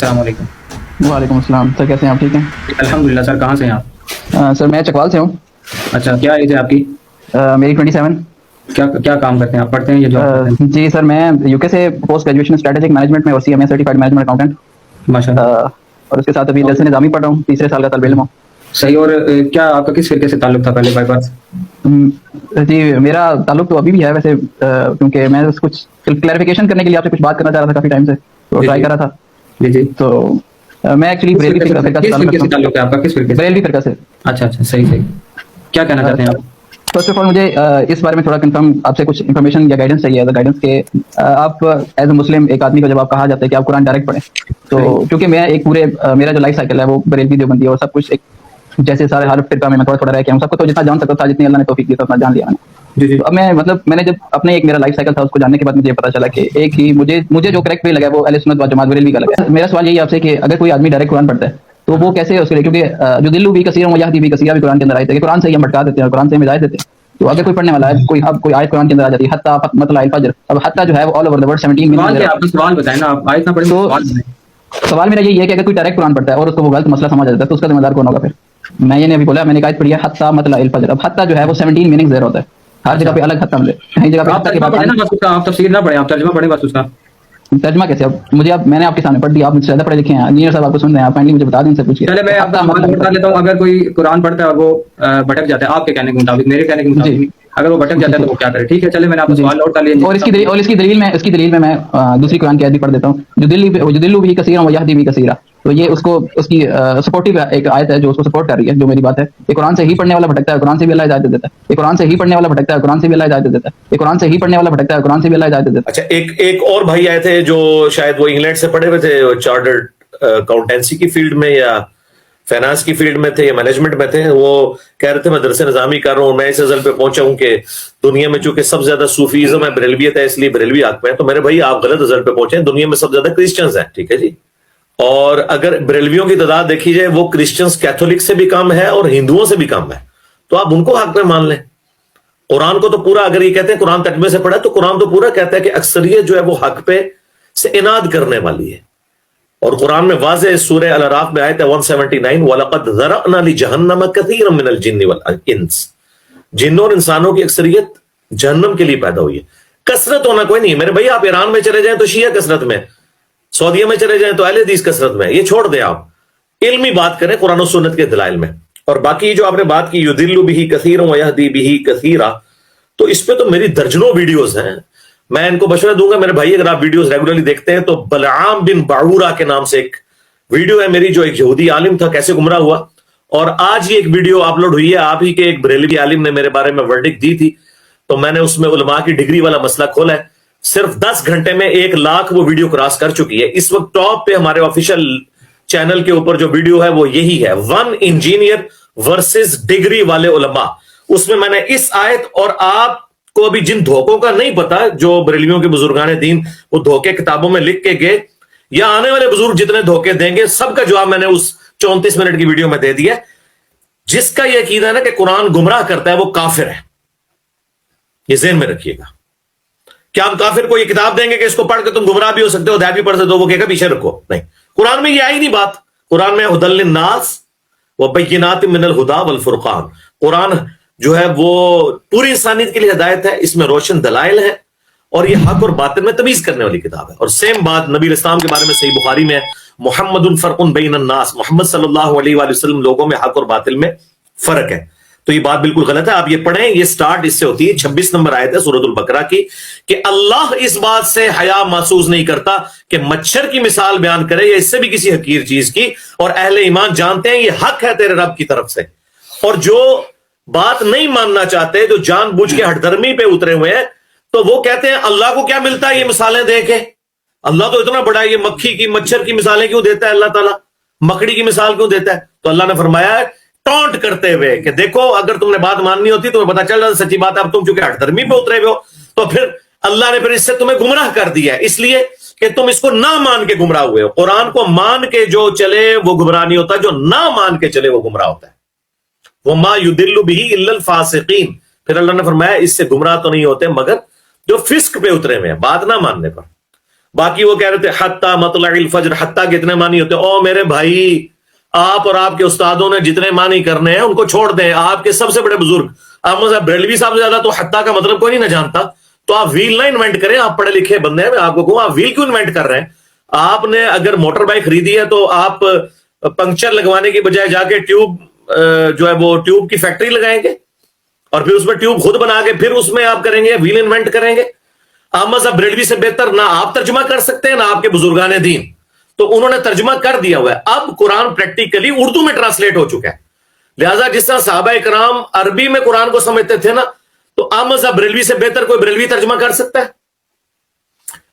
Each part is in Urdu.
السلام علیکم۔ وعلیکم السلام سر، کیسے ہیں آپ؟ ٹھیک ہیں الحمد للہ سر، کہاں سے ہیں آپ؟ سر میں چکوال سے ہوں۔ اچھا، کیا ایج ہے آپ کی؟ میری 27۔ کیا کام کرتے ہیں آپ؟ پڑھتے ہیں یا جاب کرتے ہیں؟ جی سر، میں یو کے سے پوسٹ گریجویشن اسٹریٹجک مینجمنٹ میں اور C M A certified management accountant, ماشاء اللہ، اور اس کے ساتھ ابھی درس نظامی پڑھ رہا ہوں، تیسرے سال کا طالب علم ہوں۔ صحیح۔ اور کیا آپ کا کس فرقے سے تعلق تھا پہلے بائی برتھ؟ جی میرا تعلق تو ابھی بھی ہے ویسے، کیونکہ میں کچھ کلیریفیکیشن کرنے کے لیے آپ سے کچھ بات کرنا چاہ رہا تھا کافی ٹائم سے، تو ٹرائی کر رہا تھا۔ جی جی، تو میں ایکچولی بریلوی فرقہ سے کس تعلق فرقے رکھتا سے تعلق ہے آپ کا؟ کس فرقے ہوں، سے؟ بریلوی فرقہ سے۔ اچھا اچھا، صحیح صحیح، کیا کہنا چاہتے ہیں آپ؟ فرسٹ آف آل مجھے اس بارے میں تھوڑا کنفرم آپ سے کچھ انفارمیشن یا گائیڈنس چاہیے، گائیڈنس کہ آپ ایز اے مسلم ایک آدمی کو جب آپ کہا جاتا ہے کہ آپ قرآن ڈائریکٹ پڑھیں، تو کیونکہ میں ایک پورے میرا جو لائف سائیکل ہے وہ بریلوی دیوبندی اور سب کچھ ایک جیسے سارے ہر فرقہ میں تھوڑا تھوڑا رہ کے ہوں، سب کو تو جتنا جان سکتا تھا، جتنی اللہ نے توفیق دی اتنا جان لیا میں نے۔ جی تو اب میں میں نے جب اپنے ایک میرا لائف سائیکل تھا اس کو جاننے کے بعد مجھے پتا چلا کہ ایک ہی مجھے جو کریکٹ وے لگا وہ اہل سنت و جماعت بریلوی کا لگا۔ میرا سوال یہی آپ سے کہ اگر کوئی آدمی ڈائریکٹ قرآن پڑھتا ہے تو وہ کیسے اس کے لیے، کیونکہ جو دلو بھی کثیر و یہدی بھی کثیر بھی قرآن کے اندر آئے تھے کہ قرآن سے ہی ہم بھٹکا دیتے ہیں اور قرآن سے ہم ہدایت دیتے ہیں۔ تو اگر کوئی پڑھنے والا ہے، کوئی آیت قرآن کے اندر آ جاتی ہے حتیٰ مطلع الفجر، اب حتیٰ جو ہے وہ آل اوور دی ورلڈ 17 سوال کیا؟ آپ کا سوال بتائیں نا، آپ آیت نہ پڑھیں، تو سوال بتائیں۔ سوال میرا یہی ہے کہ اگر کوئی ڈائریکٹ قرآن پڑھتا ہے اور اس کو وہ غلط مسئلہ سمجھ جاتا ہے تو اس کا ذمہ دار کون ہوگا؟ پھر میں یہ نہیں ابھی بولا، میں نے ایک آیت پڑھی ہے حتیٰ مطلع الفجر، اب حتیٰ جو ہے وہ 17 میننگ زیر ہوتا ہے، ہر جگہ پہ الگ حتیٰ ملے، کہیں جگہ پہ آپ حتیٰ کے ترجمہ بعد پڑھیں نا بس اس کا، آپ تفسیر نہ پڑھیں، آپ ترجمہ پڑھیں بس اس کا۔ ترجمہ کیسے؟ اب مجھے میں نے آپ کے سامنے پڑھ دیا، آپ مجھ سے زیادہ پڑھے لکھے ہیں، انجینئر صاحب آپ کو سن رہے ہیں، آپ کائنڈلی مجھے بتا دیں، ان سے پوچھیے۔ چلے میں آپ کا سوال نوٹ کر لیتا ہوں۔ اگر کوئی قرآن پڑھتا ہے اور وہ بھٹک جاتا ہے آپ کے کہنے کے مطابق، میرے کہنے کے مطابق، اگر وہ بھٹک جاتا ہے تو وہ کیا کرے؟ ٹھیک ہے، چلے میں نے آپ کا سوال نوٹ کر لیا۔ اور اس کی دلیل میں دوسری قرآن کی آیت بھی پڑھ دیتا ہوں، جو دل بھی کثیر و یہدی بھی کثیر، تو یہ اس کی سپورٹیو ایک آیت ہے جو اس کو سپورٹ کر رہی ہے جو میری بات ہے۔ یہ قرآن سے ہی پڑھنے والا بھٹکتا ہے، قرآن سے بھی اللہ ہدایت دے دیتا ہے، یہ قرآن سے ہی پڑھنے والا بھٹکتا ہے، قرآن سے بھی اللہ ہدایت دے دیتا ہے، یہ قرآن سے ہی پڑھنے والا بھٹکتا ہے، قرآن سے بھی اللہ ہدایت دے دیتا ہے۔ اچھا، ایک اور بھائی آئے تھے جو شاید وہ انگلینڈ سے پڑھے ہوئے تھے، چارٹرڈ اکاؤنٹنسی کی فیلڈ میں یا فائنانس کی فیلڈ میں تھے یا مینجمنٹ میں تھے، وہ کہہ رہے تھے میں درس نظامی کر رہا ہوں، میں اس ازل پہ پہنچا ہوں کہ دنیا میں چونکہ سب سے زیادہ صوفیزم ہے، بریلویت ہے، اس لیے بریلوی حق میں ہے۔ تو میرے بھائی آپ غلط ازل پہ پہنچے ہیں، دنیا میں سب سے زیادہ کرسچنز ہیں، ٹھیک ہے جی۔ اور اگر بریلویوں کی تعداد دیکھی جائے وہ کرسچنز کیتھولک سے بھی کم ہے اور ہندوؤں سے بھی کم ہے، تو آپ ان کو حق میں مان لیں۔ قرآن کو تو پورا، اگر یہ کہتے ہیں قرآن ترجمے سے پڑھا تو قرآن تو پورا کہتا ہے کہ اکثریت جو ہے وہ حق پہ سے اناد کرنے والی ہے، اور قرآن میں واضح سورہ الاعراف میں آیت ہے 179 وَلَقَدْ ذَرَأْنَا لِجَهَنَّمَ كَثِيرًا مِنَ الْجِنِّ وَالْإِنسِ، جنوں اور انسانوں کی اکثریت جہنم کے لیے پیدا ہوئی ہے۔ کثرت ہونا کوئی نہیں، میرے بھائی آپ ایران میں چلے جائیں تو شیعہ کثرت میں، سعودیہ میں چلے جائیں تو اہل حدیث کثرت میں، یہ چھوڑ دیں، آپ علمی بات کریں قرآن و سنت کے دلائل میں۔ اور باقی جو آپ نے بات کی یضل بہ کثیرا ویہدی بہ کثیرا، تو اس پہ تو میری درجنوں ویڈیوز ہیں، میں ان کو مشورہ دوں گا میرے بھائی، اگر آپ ویڈیوز ریگولرلی دیکھتے ہیں تو بلعام بن باعورہ کے نام سے ایک ویڈیو ہے میری، جو ایک یہودی عالم تھا کیسے گمراہ ہوا، اور آج یہ ایک ویڈیو اپلوڈ ہوئی ہے، آپ ہی کے ایک بریلوی عالم نے میرے بارے میں ورڈکٹ دی تھی، تو میں نے اس میں علماء کی ڈگری والا مسئلہ کھولا ہے، صرف 10 گھنٹے میں 1 لاکھ وہ ویڈیو کراس کر چکی ہے۔ اس وقت ٹاپ پہ ہمارے آفیشیل چینل کے اوپر جو ویڈیو ہے وہ یہی ہے، 1 انجینئر ورسز ڈگری والے علماء۔ اس میں نے اس آیت، اور آپ کو ابھی جن دھوکوں کا نہیں پتا جو بریلویوں کے بزرگان دین وہ دھوکے کتابوں میں لکھ کے گئے، یا آنے والے بزرگ جتنے دھوکے دیں گے، سب کا جواب میں نے اس 34 منٹ کی ویڈیو میں دے دیا۔ جس کا یہ عقیدہ ہے نا کہ قرآن گمراہ کرتا ہے وہ کافر ہے، یہ ذہن میں رکھیے گا۔ کیا ہم کافر کو یہ کتاب دیں گے کہ اس کو پڑھ کے تم گمراہ بھی ہو سکتے ہو، ہدایت بھی پڑھ سکتے ہو؟ وہ کہے گا پیچھے رکھو، نہیں، قرآن میں یہ آئی نہیں بات۔ قرآن میں ھدی للناس وبینات من الہدی والفرقان، قرآن جو ہے وہ پوری انسانیت کے لیے ہدایت ہے، اس میں روشن دلائل ہے، اور یہ حق اور باطل میں تمیز کرنے والی کتاب ہے۔ اور سیم بات نبی علیہ السلام کے بارے میں صحیح بخاری میں، محمد فرق بین الناس، محمد صلی اللہ علیہ وآلہ وسلم لوگوں میں حق اور باطل میں فرق ہے۔ تو یہ بات بالکل غلط ہے، آپ یہ پڑھیں، یہ سٹارٹ اس سے ہوتی ہے، 26 نمبر آیت ہے سورۃ البقرہ کی، کہ اللہ اس بات سے حیا محسوس نہیں کرتا کہ مچھر کی مثال بیان کرے یا اس سے بھی کسی حقیر چیز کی، اور اہل ایمان جانتے ہیں یہ حق ہے تیرے رب کی طرف سے۔ اور جو بات نہیں ماننا چاہتے، جو جان بوجھ کے ہٹ درمی پہ اترے ہوئے ہیں، تو وہ کہتے ہیں اللہ کو کیا ملتا ہے یہ مثالیں دے کے، اللہ تو اتنا بڑا ہے، یہ مکھی کی مچھر کی مثالیں کیوں دیتا ہے اللہ تعالیٰ، مکڑی کی مثال کیوں دیتا ہے؟ تو اللہ نے فرمایا ہے ٹونٹ کرتے ہوئے کہ دیکھو اگر تم نے بات ماننی ہوتی تو پتا چل رہا سچی بات ہے، اب تم چونکہ ہٹ درمی پہ اترے ہوئے ہو تو پھر اللہ نے پھر اس سے تمہیں گمراہ کر دیا ہے، اس لیے کہ تم اس کو نہ مان کے گمراہ ہوئے ہو۔ قرآن کو مان کے جو چلے وہ گمراہ نہیں ہوتا، جو نہ مان کے چلے وہ گمراہ ہوتا ہے۔ وَمَا يُضِلُّ بِهِ إِلَّا الْفَاسِقِينَ، پھر اللہ نے فرمایا اس سے گمراہ تو نہیں ہوتے مگر جو فسق پہ اترے ہوئے ہیں، بات نہ ماننے پر۔ باقی وہ کہہ رہے تھے حتی مطلع الفجر، حتی کے اتنے معنی ہوتے ہیں. او میرے بھائی، آپ اور آپ کے استادوں نے جتنے معنی کرنے ہیں ان کو چھوڑ دیں. آپ کے سب سے بڑے بزرگ احمد صاحب بریلوی صاحب سے زیادہ تو حتی کا مطلب کوئی نہیں نہ جانتا. تو آپ ویل نہ انوینٹ کریں. آپ پڑھے لکھے بندے ہیں، میں آپ کو کہوں آپ ویل کیوں انوینٹ کر رہے ہیں؟ آپ نے اگر موٹر بائک خریدی ہے تو آپ پنکچر لگوانے کی بجائے جا کے ٹیوب جو ہے وہ ٹیوب کی فیکٹری لگائیں گے اور پھر اس میں ٹیوب خود بنا کے پھر اس میں آپ کریں گے، ویل انوینٹ کریں گے. احمد صاحب بریلوی سے بہتر نہ آپ ترجمہ کر سکتے ہیں نہ آپ کے بزرگان دین، تو انہوں نے ترجمہ کر دیا ہوا ہے. اب قرآن پریکٹیکلی اردو میں ٹرانسلیٹ ہو چکا ہے. لہٰذا جس طرح صحابہ کرام عربی میں قرآن کو سمجھتے تھے نا، تو احمد صاحب بریلوی سے بہتر کوئی بریلوی ترجمہ کر سکتا ہے؟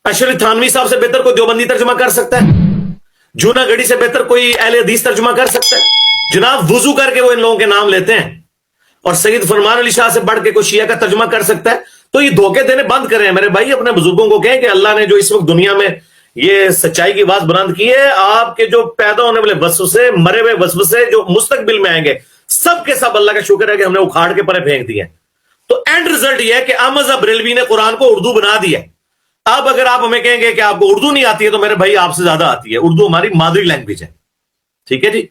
اشرف تھانوی صاحب سے بہتر کوئی دیوبندی ترجمہ کر سکتا ہے؟ جونا گڑھی سے بہتر کوئی اہل حدیث ترجمہ کر سکتا ہے؟ جناب وضو کر کے وہ ان لوگوں کے نام لیتے ہیں. اور سید فرمان علی شاہ سے بڑھ کے کوئی شیعہ کا ترجمہ کر سکتا ہے؟ تو یہ دھوکے دینے بند کریں میرے بھائی. اپنے بزرگوں کو کہیں کہ اللہ نے جو اس وقت دنیا میں یہ سچائی کی آواز بلند کی ہے، آپ کے جو پیدا ہونے والے وسوسے، مرے ہوئے وسوسے جو مستقبل میں آئیں گے، سب کے سب اللہ کا شکر ہے کہ ہم نے اکھاڑ کے پرے پھینک دیے. تو اینڈ ریزلٹ یہ ہے کہ احمد صاحب بریلوی نے قرآن کو اردو بنا دیا. اب اگر آپ ہمیں کہیں گے کہ آپ کو اردو نہیں آتی ہے، تو میرے بھائی آپ سے زیادہ آتی ہے. اردو ہماری مادری لینگویج ہے، ٹھیک ہے جی.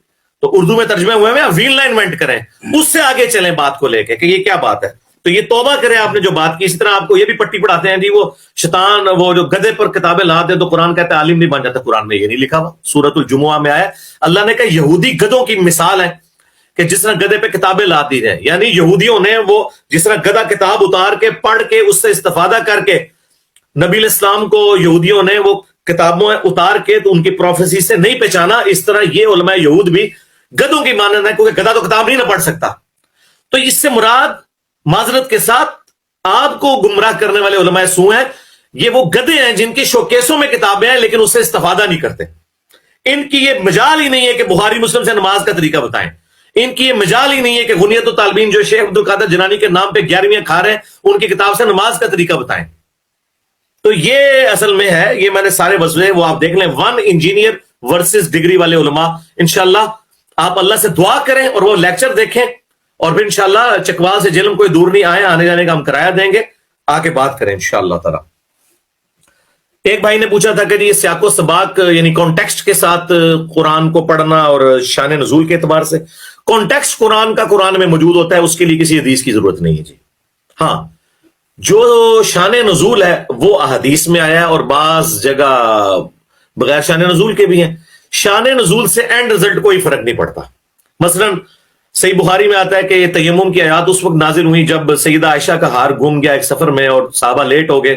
تو اردو میں ترجمے ہوئے ہیں، ویل نہ انوینٹ کریں، اس سے آگے چلیں بات کو لے کے کہ یہ کیا بات ہے. تو یہ توبہ کریں آپ نے جو بات کی. اسی طرح آپ کو یہ بھی پٹی پڑھاتے ہیں جی وہ شیطان وہ جو گدھے پر کتابیں لا دیں تو قرآن کہتا ہے عالم نہیں بن جاتا. قرآن میں یہ نہیں لکھا ہوا. سورۃ الجمعہ میں آیا اللہ نے کہا یہودی گدھوں کی مثال ہے کہ جس طرح گدھے پہ کتابیں لا دی جائیں. یعنی یہودیوں نے وہ جس طرح گدھا کتاب اتار کے پڑھ کے اس سے استفادہ کر کے، نبی علیہ السلام کو یہودیوں نے وہ کتابوں اتار کے تو ان کی پروفیسی سے نہیں پہچانا، اس طرح یہ علماء یہود بھی گدھوں کی مانند ہے، کیونکہ گدھا تو کتاب نہیں نہ پڑھ سکتا. تو اس سے مراد معذرت کے ساتھ آپ کو گمراہ کرنے والے علماء سو ہیں. یہ وہ گدھے ہیں جن کی شوکیسوں میں کتابیں ہیں لیکن اس سے استفادہ نہیں کرتے. ان کی یہ مجال ہی نہیں ہے کہ بخاری مسلم سے نماز کا طریقہ بتائیں. ان کی یہ مجال ہی نہیں ہے کہ غنیت الطالبین جو شیخ عبد القادر جنانی کے نام پہ 11ویں کھا رہے ہیں ان کی کتاب سے نماز کا طریقہ بتائیں. تو یہ اصل میں ہے، یہ میں نے سارے وضوح وہ آپ دیکھ لیں. 1 انجینئر ورسز ڈگری والے علماء. انشاءاللہ آپ اللہ سے دعا کریں اور وہ لیکچر دیکھیں، اور پھر انشاءاللہ چکوال سے جلم کوئی دور نہیں آئے، آنے جانے کا ہم کرایہ دیں گے، آ کے بات کریں انشاءاللہ تعالی. ایک بھائی نے پوچھا تھا کہ یہ سیاق و سباق یعنی کانٹیکسٹ کے ساتھ قرآن کو پڑھنا اور شان نزول کے اعتبار سے. کانٹیکسٹ قرآن کا قرآن میں موجود ہوتا ہے، اس کے لیے کسی حدیث کی ضرورت نہیں ہے جی. ہاں جو شان نزول ہے وہ احادیث میں آیا ہے اور بعض جگہ بغیر شان نزول کے بھی ہیں. شان نزول سے اینڈ رزلٹ کوئی فرق نہیں پڑتا. مثلا صحیح بخاری میں آتا ہے کہ یہ تیمم کی آیات اس وقت نازل ہوئی جب سیدہ عائشہ کا ہار گم گیا ایک سفر میں اور صحابہ لیٹ ہو گئے،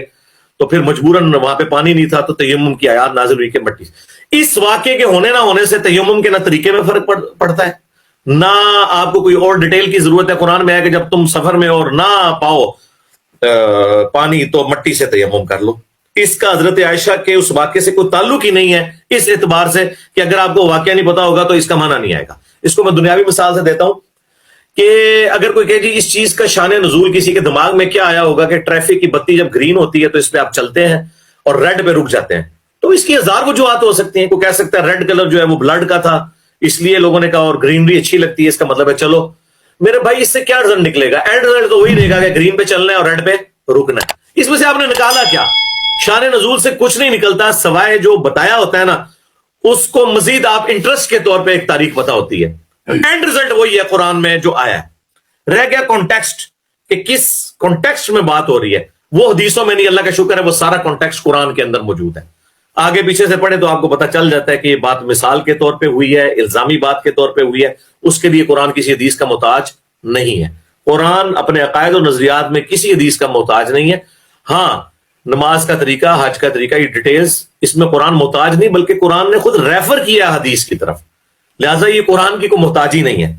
تو پھر مجبوراً وہاں پہ پانی نہیں تھا تو تیمم کی آیات نازل ہوئی کہ مٹی. اس واقعے کے ہونے نہ ہونے سے تیمم کے نہ طریقے میں فرق پڑتا ہے، نہ آپ کو کوئی اور ڈیٹیل کی ضرورت ہے. قرآن میں ہے کہ جب تم سفر میں اور نہ پاؤ پانی تو مٹی سے تیمم کر لو. اس کا حضرت عائشہ کے اس واقعے سے کوئی تعلق ہی نہیں ہے، اس اعتبار سے کہ اگر آپ کو واقعہ نہیں پتا ہوگا تو اس کا معنی نہیں آئے گا. اس کو میں دنیاوی مثال سے دیتا ہوں کہ اگر کوئی کہے جی اس چیز کا شان نزول کسی کے دماغ میں کیا آیا ہوگا کہ ٹریفک کی بتی جب گرین ہوتی ہے تو اس پہ آپ چلتے ہیں اور ریڈ پہ رک جاتے ہیں، تو اس کی 1000 وجوہات ہو سکتی ہیں. کوئی کہہ سکتا ہے ریڈ کلر جو ہے وہ بلڈ کا تھا اس لیے لوگوں نے کہا، اور گرینری اچھی لگتی ہے اس کا مطلب ہے چلو. میرے بھائی اس سے کیا رزلٹ نکلے گا؟ اینڈ رزلٹ تو وہی دے گا کہ گرین پہ چلنا ہے اور ریڈ پہ رکنا ہے. اس میں سے آپ نے نکالا کیا؟ شان نزول سے کچھ نہیں نکلتا سوائے جو بتایا ہوتا ہے نا اس کو مزید آپ انٹرسٹ کے طور پہ ایک تاریخ پتا ہوتی ہے. اینڈ رزلٹ وہی ہے قرآن میں جو آیا ہے. رہ گیا کانٹیکسٹ کہ کس کانٹیکسٹ میں بات ہو رہی ہے، وہ حدیثوں میں نہیں. اللہ کا شکر ہے وہ سارا کانٹیکسٹ قرآن کے اندر موجود ہے. آگے پیچھے سے پڑھے تو آپ کو پتہ چل جاتا ہے کہ یہ بات مثال کے طور پہ ہوئی ہے، الزامی بات کے طور پہ ہوئی ہے. اس کے لیے قرآن کسی حدیث کا محتاج نہیں ہے. قرآن اپنے عقائد و نظریات میں کسی حدیث کا محتاج نہیں ہے. ہاں نماز کا طریقہ، حج کا طریقہ، یہ ڈیٹیلز اس میں قرآن محتاج نہیں، بلکہ قرآن نے خود ریفر کیا حدیث کی طرف. لہٰذا یہ قرآن کی کوئی محتاجی نہیں ہے.